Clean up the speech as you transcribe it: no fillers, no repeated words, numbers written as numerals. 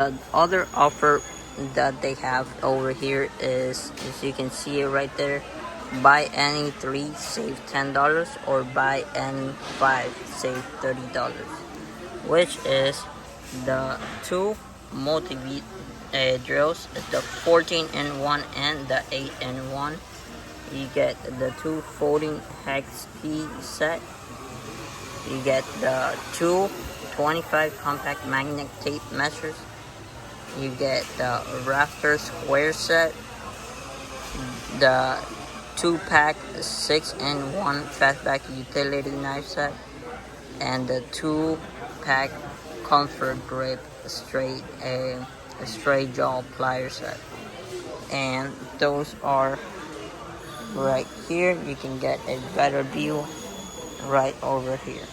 The other offer that they have over here is, as you can see it right there, buy any 3 save $10, or buy any 5 save $30, which is the two multi drills, the 14-in-1 and the 8-in-1. You get the two folding hex key set. You get the two 25 compact magnet tape measures. You get the rafter square set, the 2-pack 6-in-1 fastback utility knife set, and the 2-pack comfort grip straight jaw plier set. And those are right here. You can get a better view right over here.